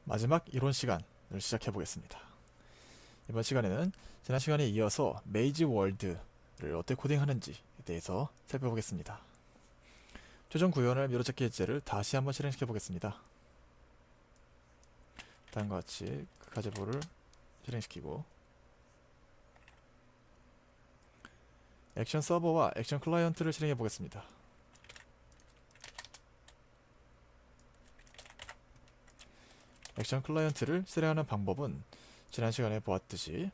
마지막 이론 시간을 시작해 보겠습니다. 이번 시간에는 지난 시간에 이어서 메이지 월드를 어떻게 코딩하는지에 대해서 살펴보겠습니다. 최종 구현을 미로찾기 엣지를 다시 한번 실행시켜 보겠습니다. 다음과 같이 가제보를 실행시키고 액션 서버와 액션 클라이언트를 실행해 보겠습니다. 액션 클라이언트를 실행하는 방법은 지난 시간에 보았듯이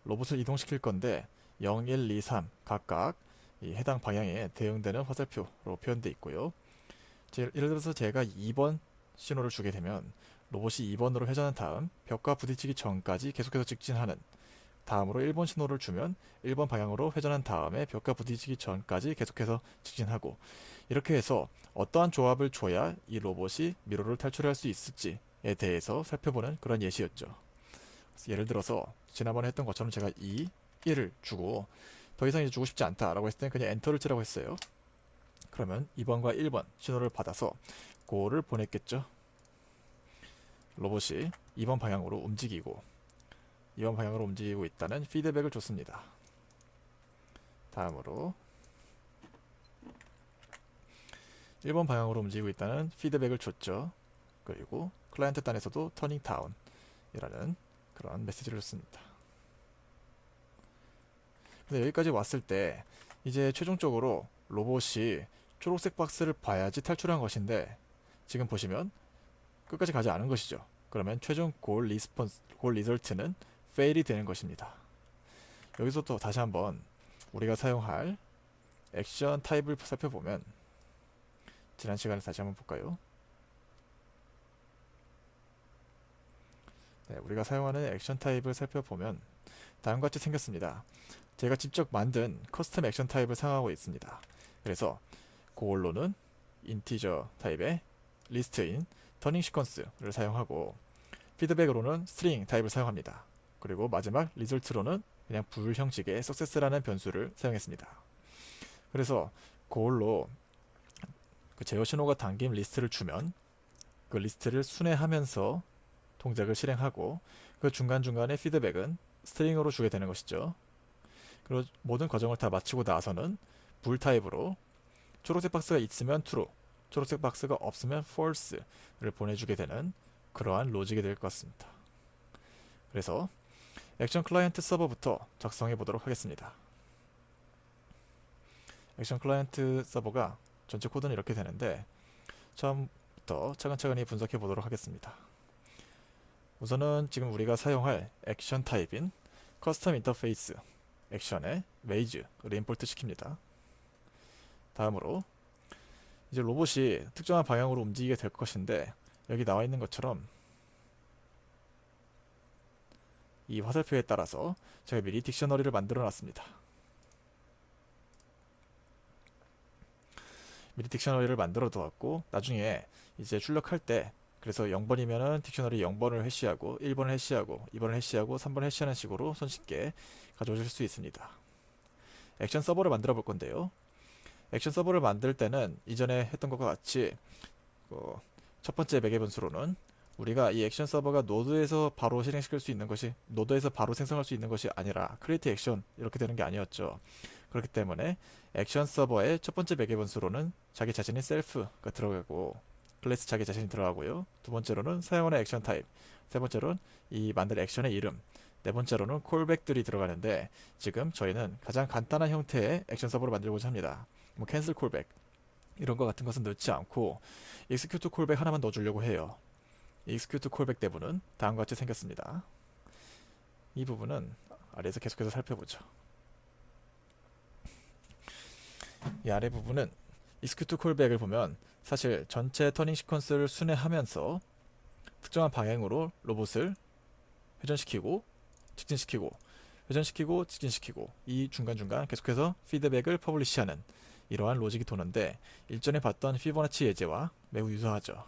로봇을 이동시킬 건데 0, 1, 2, 3 각각 이 해당 방향에 대응되는 화살표로 표현되어 있고요. 예를 들어서 제가 2번 신호를 주게 되면 로봇이 2번으로 회전한 다음 벽과 부딪히기 전까지 계속해서 직진하는, 다음으로 1번 신호를 주면 1번 방향으로 회전한 다음에 벽과 부딪히기 전까지 계속해서 직진하고, 이렇게 해서 어떠한 조합을 줘야 이 로봇이 미로를 탈출할 수 있을지에 대해서 살펴보는 그런 예시였죠. 예를 들어서 지난번에 했던 것처럼 제가 2, 1을 주고 더 이상 이제 주고 싶지 않다라고 했을 때 그냥 엔터를 치라고 했어요. 그러면 2번과 1번 신호를 받아서 고를 보냈겠죠. 로봇이 2번 방향으로 움직이고 있다는 피드백을 줬습니다. 다음으로 1번 방향으로 움직이고 있다는 피드백을 줬죠. 그리고 클라이언트 단에서도 터닝 다운이라는 그런 메시지를 줬습니다. 근데 여기까지 왔을 때 이제 최종적으로 로봇이 초록색 박스를 봐야지 탈출한 것인데, 지금 보시면 끝까지 가지 않은 것이죠. 그러면 최종 골 리절트는 fail이 되는 것입니다. 여기서 또 다시 한번 우리가 사용할 액션 타입을 살펴보면, 지난 시간에 다시 한번 볼까요? 네, 우리가 사용하는 액션 타입을 살펴보면 다음과 같이 생겼습니다. 제가 직접 만든 커스텀 액션 타입을 사용하고 있습니다. 그래서 고올로는 인티저 타입의 리스트인 터닝 시퀀스를 사용하고, 피드백으로는 스트링 타입을 사용합니다. 그리고 마지막 리절트로는 그냥 불 형식의 success라는 변수를 사용했습니다. 그래서 고올로 그 제어 신호가 담긴 리스트를 주면 그 리스트를 순회하면서 동작을 실행하고, 그 중간중간에 피드백은 스트링으로 주게 되는 것이죠. 그리고 모든 과정을 다 마치고 나서는 불 타입으로 초록색 박스가 있으면 true, 초록색 박스가 없으면 false를 보내주게 되는 그러한 로직이 될 것 같습니다. 그래서 액션 클라이언트 서버부터 작성해 보도록 하겠습니다. 액션 클라이언트 서버가 전체 코드는 이렇게 되는데, 처음부터 차근차근히 분석해 보도록 하겠습니다. 우선은 지금 우리가 사용할 액션 타입인 커스텀 인터페이스 액션에 메이즈를 임포트 시킵니다. 다음으로 이제 로봇이 특정한 방향으로 움직이게 될 것인데, 여기 나와 있는 것처럼 이 화살표에 따라서 제가 미리 딕셔너리를 만들어 놨습니다. 미리 딕셔너리를 만들어 두었고, 나중에 이제 출력할 때, 그래서 0번이면은 딕셔너리 0번을 해시하고 1번을 해시하고 2번을 해시하고 3번을 해시하는 식으로 손쉽게 가져오실 수 있습니다. 액션 서버를 만들어 볼 건데요. 액션 서버를 만들 때는 이전에 했던 것과 같이 첫 번째 매개 변수로는 우리가 이 액션 서버가 노드에서 바로 실행시킬 수 있는 것이, 노드에서 바로 생성할 수 있는 것이 아니라 크리에이트 액션 이렇게 되는 게 아니었죠. 그렇기 때문에 액션 서버의 첫 번째 매개 변수로는 자기 자신이 셀프가 들어가고, 클래스 자기 자신이 들어가고요. 두 번째로는 사용하는 액션 타입, 세 번째로는 이 만들 액션의 이름, 네 번째로는 콜백들이 들어가는데, 지금 저희는 가장 간단한 형태의 액션 서버를 만들고자 합니다. 뭐 캔슬 콜백 이런 거 같은 것은 넣지 않고 execute 콜백 하나만 넣어주려고 해요. execute 콜백 대부분은 다음과 같이 생겼습니다. 이 부분은 아래에서 계속해서 살펴보죠. 이 아래 부분은 execute 콜백을 보면 사실 전체 터닝 시퀀스를 순회하면서 특정한 방향으로 로봇을 회전시키고 직진시키고 회전시키고 직진시키고, 이 중간중간 계속해서 피드백을 퍼블리시하는 이러한 로직이 도는데, 일전에 봤던 피보나치 예제와 매우 유사하죠.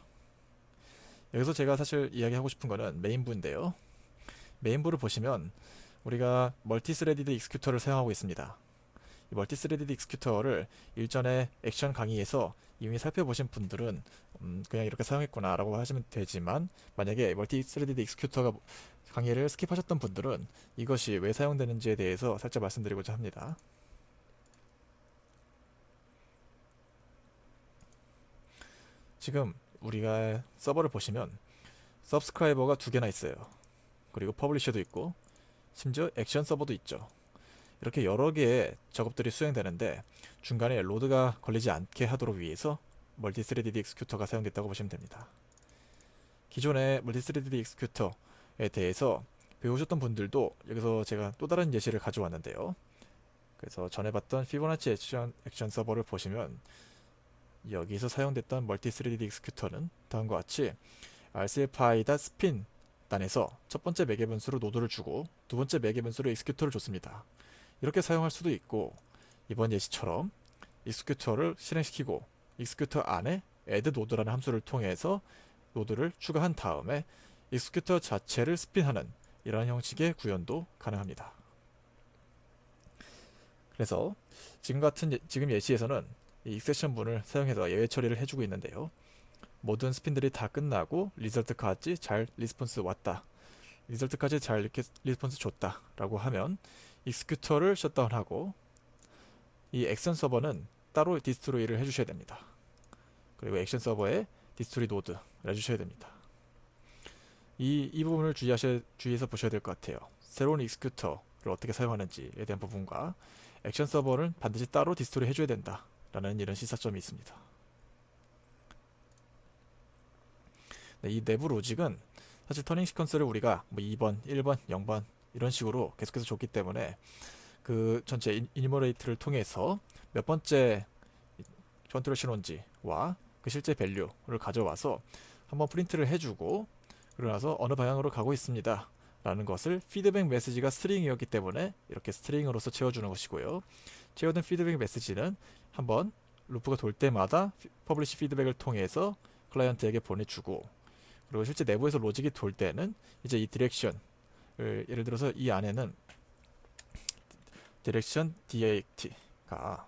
여기서 제가 사실 이야기하고 싶은 거는 메인부인데요. 메인부를 보시면 우리가 멀티스레디드 익스큐터를 사용하고 있습니다. 이 멀티 스레디드 익스큐터를 일전에 액션 강의에서 이미 살펴보신 분들은 그냥 이렇게 사용했구나 라고 하시면 되지만, 만약에 멀티 스레디드 익스큐터가 강의를 스킵하셨던 분들은 이것이 왜 사용되는지에 대해서 살짝 말씀드리고자 합니다. 지금 우리가 서버를 보시면 서브스크라이버가 두 개나 있어요. 그리고 퍼블리셔도 있고 심지어 액션 서버도 있죠. 이렇게 여러 개의 작업들이 수행되는데 중간에 로드가 걸리지 않게 하도록 위해서 멀티스레디드 익스큐터가 사용됐다고 보시면 됩니다. 기존의 멀티스레디드 익스큐터에 대해서 배우셨던 분들도 여기서 제가 또 다른 예시를 가져왔는데요. 그래서 전에 봤던 피보나치 액션 서버를 보시면 여기서 사용됐던 멀티스레디드 익스큐터는 다음과 같이 RCFI다 스핀 단에서 첫 번째 매개 변수로 노드를 주고 두 번째 매개 변수로 익스큐터를 줬습니다. 이렇게 사용할 수도 있고, 이번 예시처럼 익스큐터를 실행시키고 익스큐터 안에 add 노드라는 함수를 통해서 노드를 추가한 다음에 익스큐터 자체를 스핀하는 이러한 형식의 구현도 가능합니다. 그래서 지금 예시에서는 이 익셉션 문을 사용해서 예외 처리를 해주고 있는데요. 모든 스핀들이 다 끝나고 리설트까지 잘 리스폰스 왔다, 리설트까지 잘 이렇게 리스폰스 줬다 라고 하면 익스큐터를 셧다운하고 이 액션 서버는 따로 디스트로이를 해주셔야 됩니다. 그리고 액션 서버에 디스트로이 노드를 해주셔야 됩니다. 이 부분을 주의해서 보셔야 될 것 같아요. 새로운 익스큐터를 어떻게 사용하는지에 대한 부분과 액션 서버는 반드시 따로 디스트로이 해줘야 된다 라는 이런 시사점이 있습니다. 네, 이 내부 로직은 사실 터닝 시퀀스를 우리가 뭐 2번, 1번, 0번 이런 식으로 계속해서 줬기 때문에 그 전체 이니머레이트를 통해서 몇 번째 컨트롤 신호인지와 그 실제 밸류를 가져와서 한번 프린트를 해주고, 그러고 나서 어느 방향으로 가고 있습니다 라는 것을 피드백 메시지가 스트링이었기 때문에 이렇게 스트링으로서 채워주는 것이고요. 채워둔 피드백 메시지는 한번 루프가 돌 때마다 퍼블리시 피드백을 통해서 클라이언트에게 보내주고, 그리고 실제 내부에서 로직이 돌 때는 이제 이 디렉션을, 예를 들어서 이 안에는 디렉션 DAT가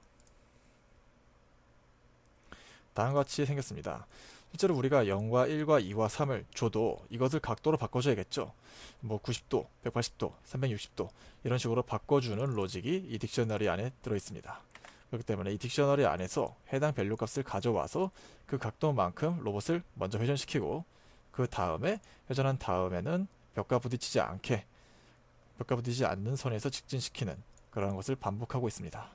다음과 같이 생겼습니다. 실제로 우리가 0과 1과 2와 3을 줘도 이것을 각도로 바꿔줘야겠죠. 뭐 90도, 180도, 360도 이런 식으로 바꿔주는 로직이 이 딕셔너리 안에 들어있습니다. 그렇기 때문에 이 딕셔너리 안에서 해당 밸류 값을 가져와서 그 각도만큼 로봇을 먼저 회전시키고, 그 다음에 회전한 다음에는 벽과 부딪히지 않는 선에서 직진시키는 그런 것을 반복하고 있습니다.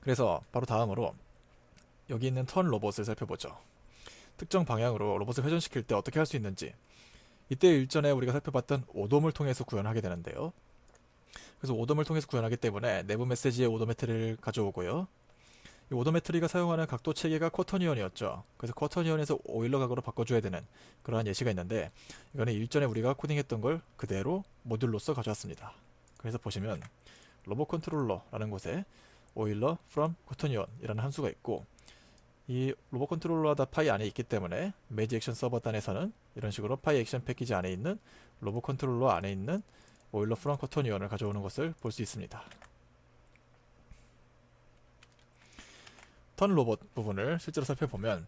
그래서 바로 다음으로 여기 있는 턴 로봇을 살펴보죠. 특정 방향으로 로봇을 회전시킬 때 어떻게 할 수 있는지, 이때 일전에 우리가 살펴봤던 오돔을 통해서 구현하게 되는데요. 그래서 오돔을 통해서 구현하기 때문에 내부 메시지에 오도메트리를 가져오고요. 이 오도메트리가 사용하는 각도 체계가 쿼터니언이었죠. 그래서 쿼터니언에서 오일러 각으로 바꿔줘야 되는 그러한 예시가 있는데, 이거는 일전에 우리가 코딩했던 걸 그대로 모듈로서 가져왔습니다. 그래서 보시면 로봇 컨트롤러라는 곳에 오일러 from 쿼터니언 이라는 함수가 있고, 이 로봇 컨트롤러가 파이 안에 있기 때문에 매지 액션 서버 단에서는 이런 식으로 파이 액션 패키지 안에 있는 로봇 컨트롤러 안에 있는 오일러 from 쿼터니언을 가져오는 것을 볼 수 있습니다. 턴 로봇 부분을 실제로 살펴보면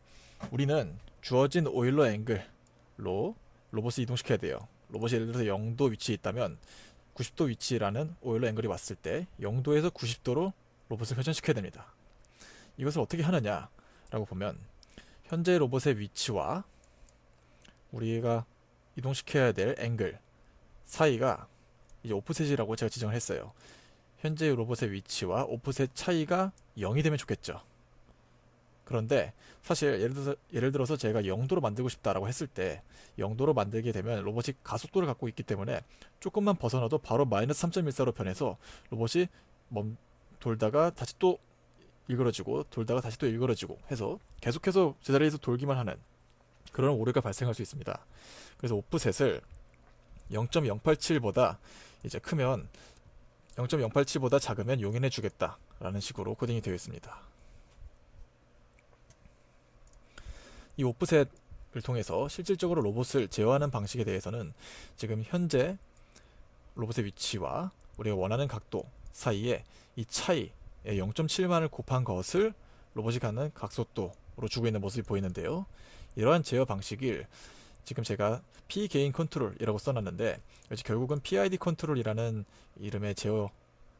우리는 주어진 오일러 앵글로 로봇을 이동시켜야 돼요. 로봇이 예를 들어서 0도 위치에 있다면 90도 위치라는 오일러 앵글이 왔을 때 0도에서 90도로 로봇을 회전시켜야 됩니다. 이것을 어떻게 하느냐 라고 보면, 현재 로봇의 위치와 우리가 이동시켜야 될 앵글 사이가 이제 오프셋이라고 제가 지정을 했어요. 현재 로봇의 위치와 오프셋 차이가 0이 되면 좋겠죠. 그런데 사실 예를 들어서 제가 0도로 만들고 싶다라고 했을 때 0도로 만들게 되면 로봇이 가속도를 갖고 있기 때문에 조금만 벗어나도 바로 마이너스 3.14로 변해서 로봇이 돌다가 다시 또 일그러지고 돌다가 다시 또 일그러지고 해서 계속해서 제자리에서 돌기만 하는 그런 오류가 발생할 수 있습니다. 그래서 오프셋을 0.087보다 이제 크면 0.087보다 작으면 용인해 주겠다 라는 식으로 코딩이 되어 있습니다. 이 오프셋을 통해서 실질적으로 로봇을 제어하는 방식에 대해서는 지금 현재 로봇의 위치와 우리가 원하는 각도 사이에 이 차이의 0.7만을 곱한 것을 로봇이 갖는 각속도로 주고 있는 모습이 보이는데요. 이러한 제어 방식을 지금 제가 P-게인 컨트롤이라고 써놨는데 결국은 PID 컨트롤이라는 이름의 제어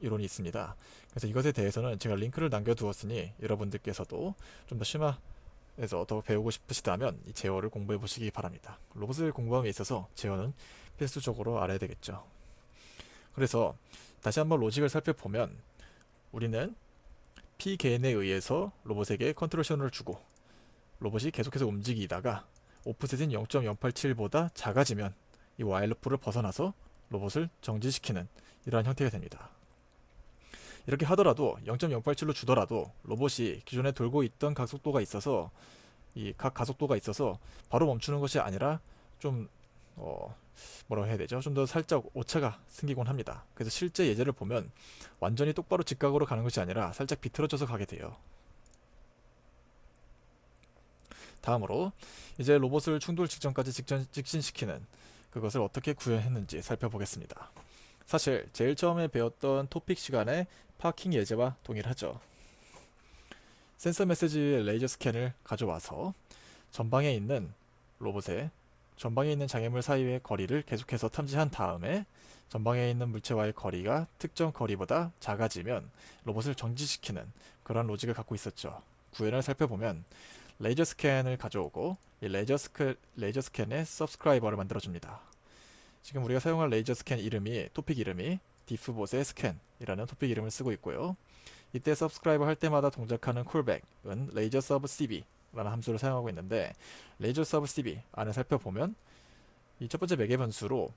이론이 있습니다. 그래서 이것에 대해서는 제가 링크를 남겨두었으니 여러분들께서도 좀 더 심화해서 더 배우고 싶으시다면 이 제어를 공부해 보시기 바랍니다. 로봇을 공부함에 있어서 제어는 필수적으로 알아야 되겠죠. 그래서 다시 한번 로직을 살펴보면 우리는 P-게인에 의해서 로봇에게 컨트롤 신호를 주고 로봇이 계속해서 움직이다가 오프셋인 0.087보다 작아지면 이 와일루프를 벗어나서 로봇을 정지시키는 이러한 형태가 됩니다. 이렇게 하더라도 0.087로 주더라도 로봇이 기존에 돌고 있던 각속도가 있어서 이 각 가속도가 있어서 바로 멈추는 것이 아니라 좀 뭐라고 해야 되죠? 좀 더 살짝 오차가 생기곤 합니다. 그래서 실제 예제를 보면 완전히 똑바로 직각으로 가는 것이 아니라 살짝 비틀어져서 가게 돼요. 다음으로 이제 로봇을 충돌 직전까지 직진시키는 그것을 어떻게 구현했는지 살펴보겠습니다. 사실 제일 처음에 배웠던 토픽 시간에 파킹 예제와 동일하죠. 센서 메시지의 레이저 스캔을 가져와서 전방에 있는 로봇의 전방에 있는 장애물 사이의 거리를 계속해서 탐지한 다음에 전방에 있는 물체와의 거리가 특정 거리보다 작아지면 로봇을 정지시키는 그런 로직을 갖고 있었죠. 구현을 살펴보면 레이저 스캔을 가져오고 이 레이저 스캔의 서브스크라이버를 만들어줍니다. 지금 우리가 사용할 레이저 스캔 이름이 토픽 이름이 디프봇의 스캔이라는 토픽 이름을 쓰고 있고요. 이때 서브스크라이버 할 때마다 동작하는 콜백은 레이저 서브 cb 라는 함수를 사용하고 있는데 레이저 서브 cb 안에 살펴보면 이 첫 번째 매개 변수로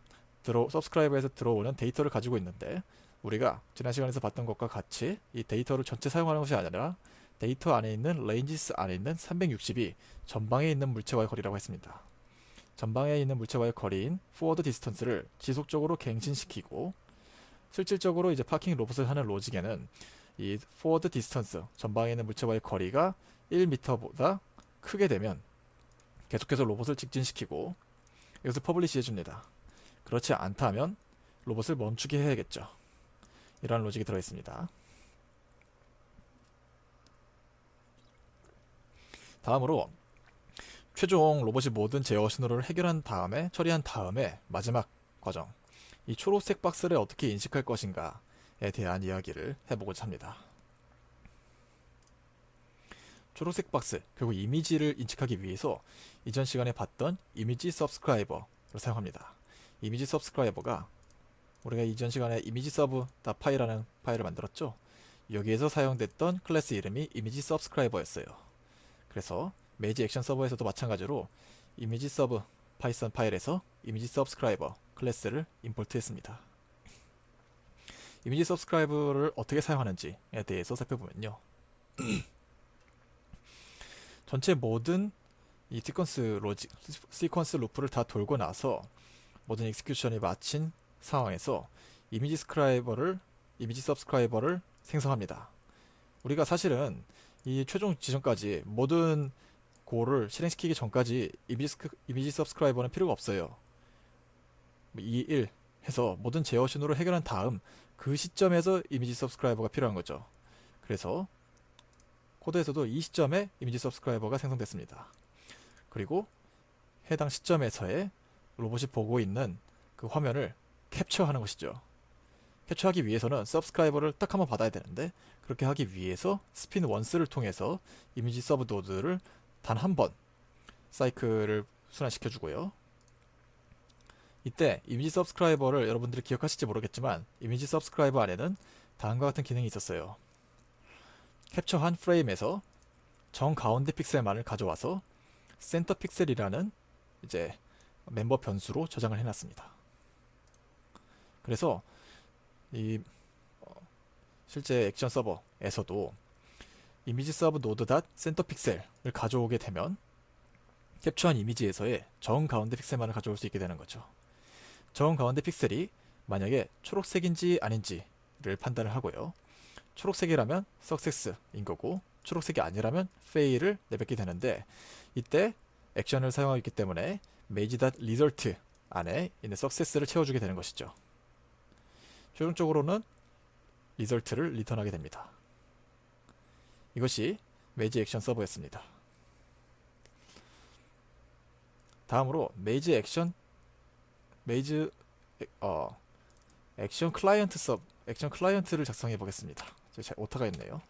서브스크라이버에서 들어오는 데이터를 가지고 있는데 우리가 지난 시간에서 봤던 것과 같이 이 데이터를 전체 사용하는 것이 아니라 데이터 안에 있는 레인지스 안에 있는 360이 전방에 있는 물체와의 거리라고 했습니다. 전방에 있는 물체와의 거리인 forward distance를 지속적으로 갱신시키고 실질적으로 이제 파킹 로봇을 하는 로직에는 이 forward distance 전방에 있는 물체와의 거리가 1m보다 크게 되면 계속해서 로봇을 직진시키고 이것을 퍼블리시 해줍니다. 그렇지 않다면 로봇을 멈추게 해야겠죠. 이러한 로직이 들어있습니다. 다음으로 최종 로봇이 모든 제어 신호를 처리한 다음에 마지막 과정 이 초록색 박스를 어떻게 인식할 것인가에 대한 이야기를 해보고자 합니다. 초록색 박스, 결국 이미지를 인식하기 위해서 이전 시간에 봤던 이미지 서브스크라이버를 사용합니다. 이미지 서브스크라이버가 우리가 이전 시간에 이미지 서브.py라는 파일을 만들었죠. 여기에서 사용됐던 클래스 이름이 이미지 서브스크라이버였어요. 그래서 메이지 액션 서버에서도 마찬가지로 이미지 서브 파이썬 파일에서 이미지 서브스크라이버 클래스를 임포트 했습니다. 이미지 서브스크라이버를 어떻게 사용하는지에 대해서 살펴보면요. 전체 모든 이 시퀀스 루프를 다 돌고 나서 모든 익스큐션이 마친 상황에서 이미지 서브스크라이버를 생성합니다. 우리가 사실은 이 최종 지점까지 모든 고를 실행시키기 전까지 이미지 서브스크라이버는 필요가 없어요. 2, 1 해서 모든 제어 신호를 해결한 다음 그 시점에서 이미지 서브스크라이버가 필요한 거죠. 그래서 코드에서도 이 시점에 이미지 서브스크라이버가 생성됐습니다. 그리고 해당 시점에서의 로봇이 보고 있는 그 화면을 캡처하는 것이죠. 캡처하기 위해서는 서브스크라이버를 딱 한번 받아야 되는데 그렇게 하기 위해서 스핀 원스를 통해서 이미지 서브 노드를 단 한 번 사이클을 순환시켜 주고요. 이때 이미지 서브스크라이버를 여러분들이 기억하실지 모르겠지만 이미지 서브스크라이버 안에는 다음과 같은 기능이 있었어요. 캡처한 프레임에서 정 가운데 픽셀만을 가져와서 센터 픽셀이라는 이제 멤버 변수로 저장을 해놨습니다. 그래서 이 실제 액션 서버에서도 이미지 서브 노드 닷 센터 픽셀을 가져오게 되면 캡처한 이미지에서의 정 가운데 픽셀만을 가져올 수 있게 되는 거죠. 정 가운데 픽셀이 만약에 초록색인지 아닌지를 판단을 하고요. 초록색이라면 석세스인 거고 초록색이 아니라면 fail을 내뱉게 되는데 이때 액션을 사용하기 때문에 maze.result 안에 있는 success를 채워주게 되는 것이죠. 최종적으로는 리절트를 리턴하게 됩니다. 이것이 메이지 액션 서버였습니다. 다음으로 메이즈 액션 클라이언트를 작성해 보겠습니다. 오타가 있네요.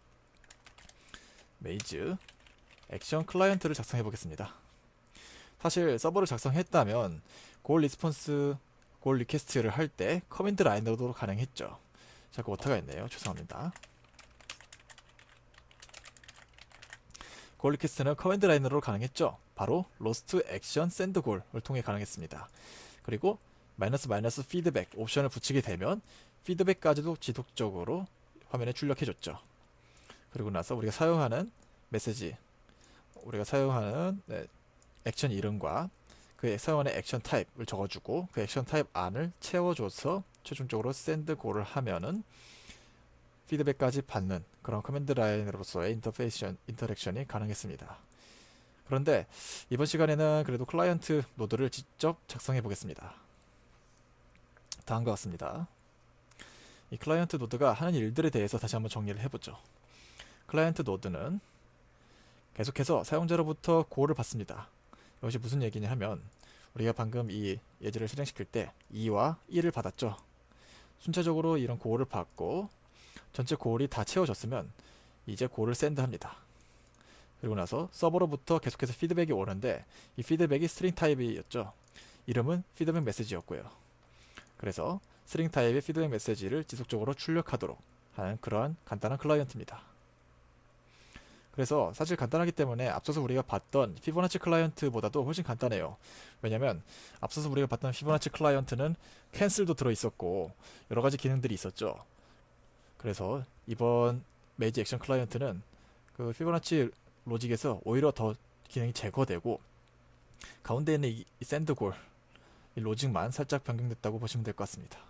메이즈 액션 클라이언트를 작성해 보겠습니다. 사실 서버를 작성했다면 골 리스폰스 골 리퀘스트를 할 때 커맨드 라인으로도 가능했죠. 자꾸 오타가 있네요. 죄송합니다. 골 리퀘스트는 커맨드 라인으로 가능했죠. 바로 로스트 액션 샌드 골을 통해 가능했습니다. 그리고 마이너스 피드백 옵션을 붙이게 되면 피드백까지도 지속적으로 화면에 출력해줬죠. 그리고 나서 우리가 사용하는 액션 이름과 그 사용하는 액션 타입을 적어주고 그 액션 타입 안을 채워줘서 최종적으로 샌드 골을 하면은 피드백까지 받는 그런 커맨드 라인으로서의 인터랙션이 가능했습니다. 그런데 이번 시간에는 그래도 클라이언트 노드를 직접 작성해 보겠습니다. 다음과 같습니다. 이 클라이언트 노드가 하는 일들에 대해서 다시 한번 정리를 해보죠. 클라이언트 노드는 계속해서 사용자로부터 고를 받습니다. 이것이 무슨 얘기냐 하면 우리가 방금 이 예제를 실행시킬 때 2와 1을 받았죠. 순차적으로 이런 고를 받고 전체 고을이 다 채워졌으면 이제 고를 샌드합니다. 그리고 나서 서버로부터 계속해서 피드백이 오는데 이 피드백이 스트링 타입이었죠. 이름은 피드백 메시지였고요. 그래서 스트링 타입의 피드백 메시지를 지속적으로 출력하도록 하는 그러한 간단한 클라이언트입니다. 그래서 사실 간단하기 때문에 앞서서 우리가 봤던 피보나치 클라이언트보다도 훨씬 간단해요. 왜냐면 앞서서 우리가 봤던 피보나치 클라이언트는 캔슬도 들어있었고 여러가지 기능들이 있었죠. 그래서 이번 메이지 액션 클라이언트는 그 피보나치 로직에서 오히려 더 기능이 제거되고 가운데 있는 이 샌드골 이 로직만 살짝 변경됐다고 보시면 될 것 같습니다.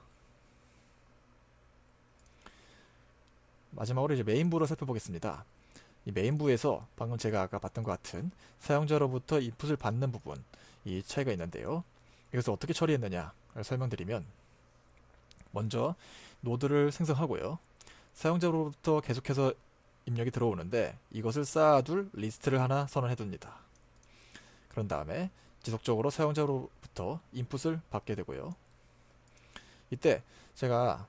마지막으로 이제 메인부로 살펴보겠습니다. 이 메인부에서 방금 제가 아까 봤던 것 같은 사용자로부터 인풋을 받는 부분 이 차이가 있는데요. 이것을 어떻게 처리했느냐를 설명드리면 먼저 노드를 생성하고요. 사용자로부터 계속해서 입력이 들어오는데 이것을 쌓아둘 리스트를 하나 선언해 둡니다. 그런 다음에 지속적으로 사용자로부터 인풋을 받게 되고요. 이때 제가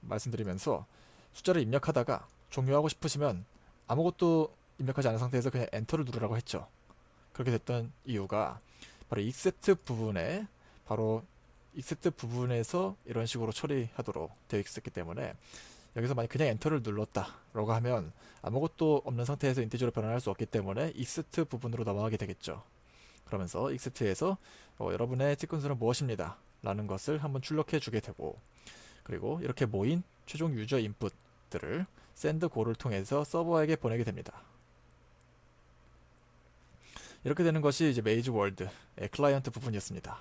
말씀드리면서 숫자를 입력하다가 종료하고 싶으시면 아무것도 입력하지 않은 상태에서 그냥 엔터를 누르라고 했죠. 그렇게 됐던 이유가 바로 익셉트 부분에서 이런 식으로 처리하도록 되어 있었기 때문에 여기서 만약 그냥 엔터를 눌렀다 라고 하면 아무것도 없는 상태에서 인티저로 변환할 수 없기 때문에 익셉트 부분으로 넘어가게 되겠죠. 그러면서 익셉트에서 여러분의 시퀀스는 무엇입니다 라는 것을 한번 출력해 주게 되고, 그리고 이렇게 모인 최종 유저 인풋들을 샌드 고를 통해서 서버에게 보내게 됩니다. 이렇게 되는 것이 이제 메이즈 월드의 클라이언트 부분이었습니다.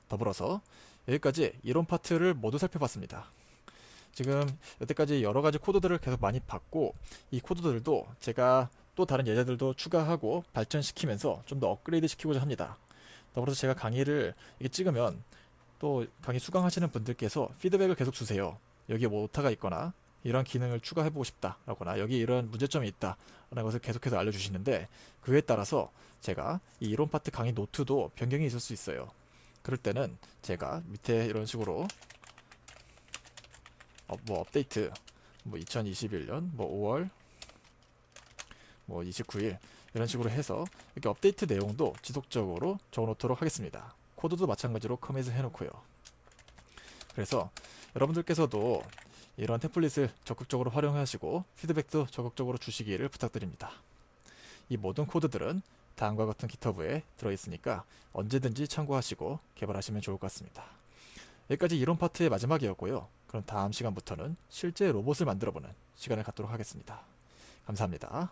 더불어서 여기까지 이론 파트를 모두 살펴봤습니다. 지금 여태까지 여러가지 코드들을 계속 많이 봤고 이 코드들도 제가 또 다른 예제들도 추가하고 발전시키면서 좀 더 업그레이드 시키고자 합니다. 더불어서 제가 강의를 이게 찍으면 또 강의 수강하시는 분들께서 피드백을 계속 주세요. 여기에 뭐 오타가 있거나 이런 기능을 추가해보고 싶다라거나 여기 이런 문제점이 있다 라는 것을 계속해서 알려주시는데 그에 따라서 제가 이 이론 파트 강의 노트도 변경이 있을 수 있어요. 그럴 때는 제가 밑에 이런 식으로 업데이트 2021년 5월 29일 이런 식으로 해서 이렇게 업데이트 내용도 지속적으로 적어놓도록 하겠습니다. 코드도 마찬가지로 커밋을 해놓고요. 그래서 여러분들께서도 이런 템플릿을 적극적으로 활용하시고 피드백도 적극적으로 주시기를 부탁드립니다. 이 모든 코드들은 다음과 같은 GitHub에 들어있으니까 언제든지 참고하시고 개발하시면 좋을 것 같습니다. 여기까지 이론 파트의 마지막이었고요. 그럼 다음 시간부터는 실제 로봇을 만들어보는 시간을 갖도록 하겠습니다. 감사합니다.